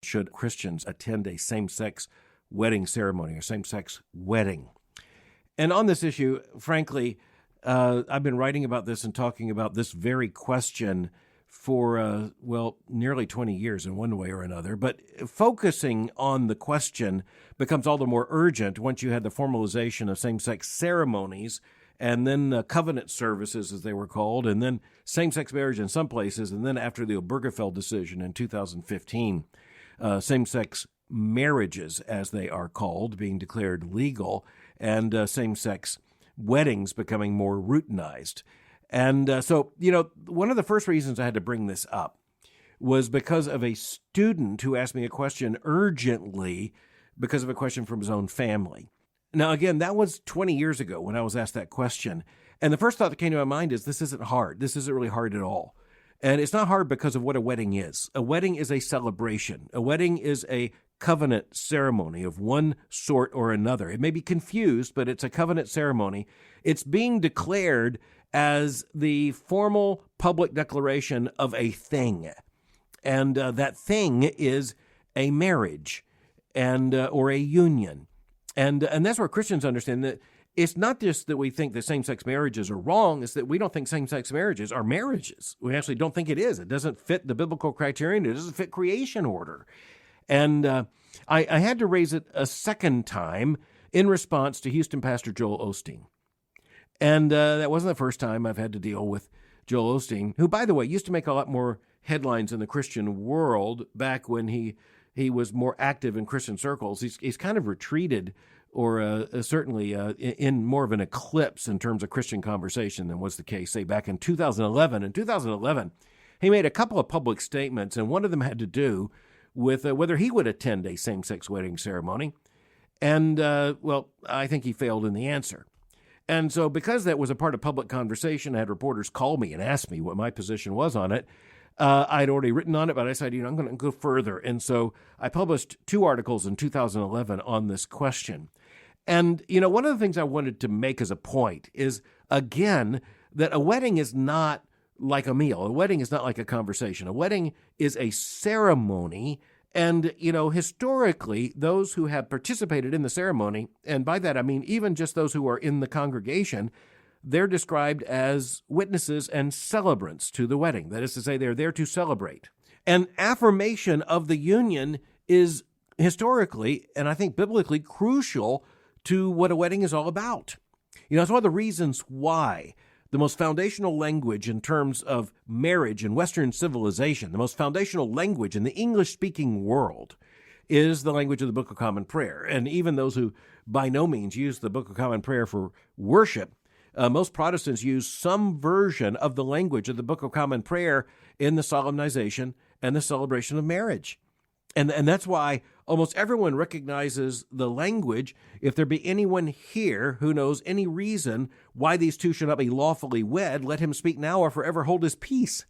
should Christians attend a same-sex wedding ceremony or same-sex wedding? And on this issue, frankly, I've been writing about this and talking about this very question for, nearly 20 years in one way or another. But focusing on the question becomes all the more urgent once you had the formalization of same-sex ceremonies and then covenant services, as they were called, and then same-sex marriage in some places, and then after the Obergefell decision in 2015, same-sex marriages, as they are called, being declared legal, and same-sex weddings becoming more routinized. And so, one of the first reasons I had to bring this up was because of a student who asked me a question urgently because of a question from his own family. Now, again, that was 20 years ago when I was asked that question. And the first thought that came to my mind is this isn't hard. This isn't really hard at all. And it's not hard because of what a wedding is. A wedding is a celebration. A wedding is a covenant ceremony of one sort or another. It may be confused, but it's a covenant ceremony. It's being declared as the formal public declaration of a thing. And that thing is a marriage and or a union. And that's where Christians understand that it's not just that we think that same-sex marriages are wrong, it's that we don't think same-sex marriages are marriages. We actually don't think it is. It doesn't fit the biblical criterion. It doesn't fit creation order. And I had to raise it a second time in response to Houston pastor Joel Osteen. And that wasn't the first time I've had to deal with Joel Osteen, who, by the way, used to make a lot more headlines in the Christian world back when he was more active in Christian circles. He's kind of retreated or certainly in more of an eclipse in terms of Christian conversation than was the case, say, back in 2011. In 2011, he made a couple of public statements, and one of them had to do with whether he would attend a same-sex wedding ceremony. And, I think he failed in the answer. And so because that was a part of public conversation, I had reporters call me and ask me what my position was on it. I'd already written on it, but I said, I'm going to go further. And so I published 2 articles in 2011 on this question. And, one of the things I wanted to make as a point is, again, that a wedding is not like a meal. A wedding is not like a conversation. A wedding is a ceremony. And, historically, those who have participated in the ceremony, and by that I mean even just those who are in the congregation, they're described as witnesses and celebrants to the wedding. That is to say, they're there to celebrate. And affirmation of the union is historically, and I think biblically, crucial to what a wedding is all about. It's one of the reasons why the most foundational language in terms of marriage in Western civilization, the most foundational language in the English-speaking world, is the language of the Book of Common Prayer. And even those who by no means use the Book of Common Prayer for worship, most Protestants use some version of the language of the Book of Common Prayer in the solemnization and the celebration of marriage. And that's why almost everyone recognizes the language. If there be anyone here who knows any reason why these two should not be lawfully wed, let him speak now or forever hold his peace.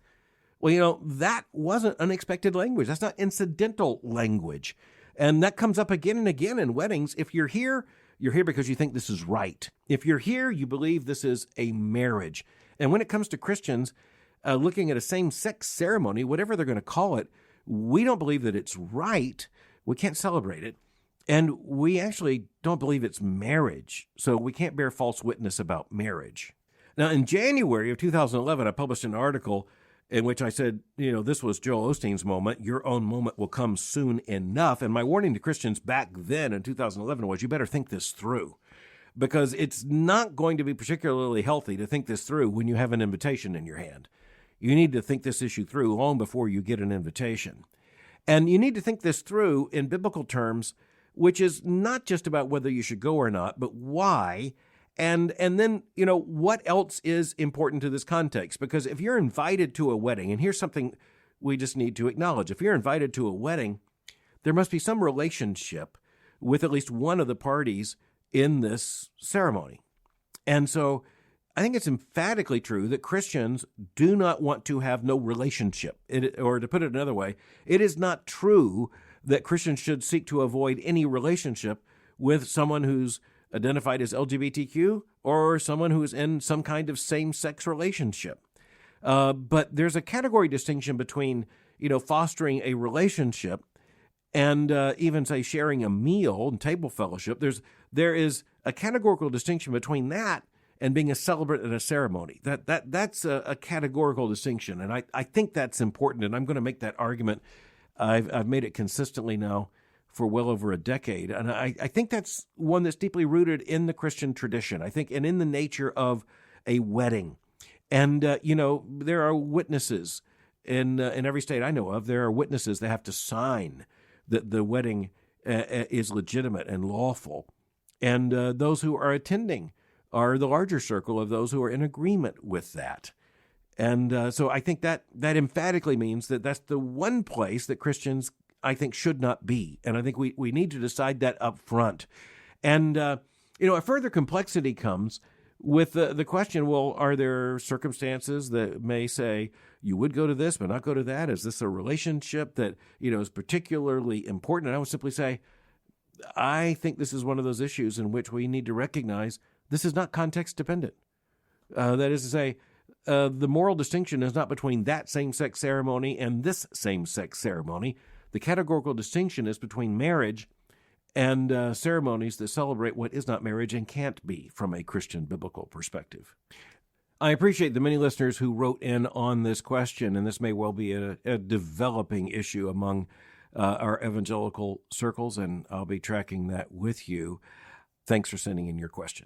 Well, that wasn't unexpected language. That's not incidental language. And that comes up again and again in weddings. If you're here because you think this is right. If you're here, you believe this is a marriage. And when it comes to Christians looking at a same-sex ceremony, whatever they're going to call it, we don't believe that it's right. We can't celebrate it. And we actually don't believe it's marriage. So we can't bear false witness about marriage. Now, in January of 2011, I published an article in which I said, this was Joel Osteen's moment. Your own moment will come soon enough. And my warning to Christians back then in 2011 was, you better think this through. Because it's not going to be particularly healthy to think this through when you have an invitation in your hand. You need to think this issue through long before you get an invitation. And you need to think this through in biblical terms, which is not just about whether you should go or not, but why. And then, what else is important to this context? Because if you're invited to a wedding, and here's something we just need to acknowledge. If you're invited to a wedding, there must be some relationship with at least one of the parties in this ceremony. And so I think it's emphatically true that Christians do not want to have no relationship. Or to put it another way, it is not true that Christians should seek to avoid any relationship with someone who's identified as LGBTQ or someone who is in some kind of same-sex relationship. But there's a category distinction between, fostering a relationship and even say sharing a meal and table fellowship, there is a categorical distinction between that and being a celebrant at a ceremony. That's a categorical distinction, and I think that's important, and I'm going to make that argument. I've made it consistently now for well over a decade, and I think that's one that's deeply rooted in the Christian tradition, I think, and in the nature of a wedding. And, there are witnesses in every state I know of. There are witnesses that have to sign that the wedding is legitimate and lawful. And those who are attending are the larger circle of those who are in agreement with that. And so I think that emphatically means that that's the one place that Christians, I think, should not be. And I think we need to decide that up front. And, a further complexity comes with the question, well, are there circumstances that may say you would go to this but not go to that? Is this a relationship that, is particularly important? And I would simply say, I think this is one of those issues in which we need to recognize this is not context dependent. That is to say, the moral distinction is not between that same-sex ceremony and this same-sex ceremony. The categorical distinction is between marriage and ceremonies that celebrate what is not marriage and can't be from a Christian biblical perspective. I appreciate the many listeners who wrote in on this question, and this may well be a developing issue among our evangelical circles, and I'll be tracking that with you. Thanks for sending in your question.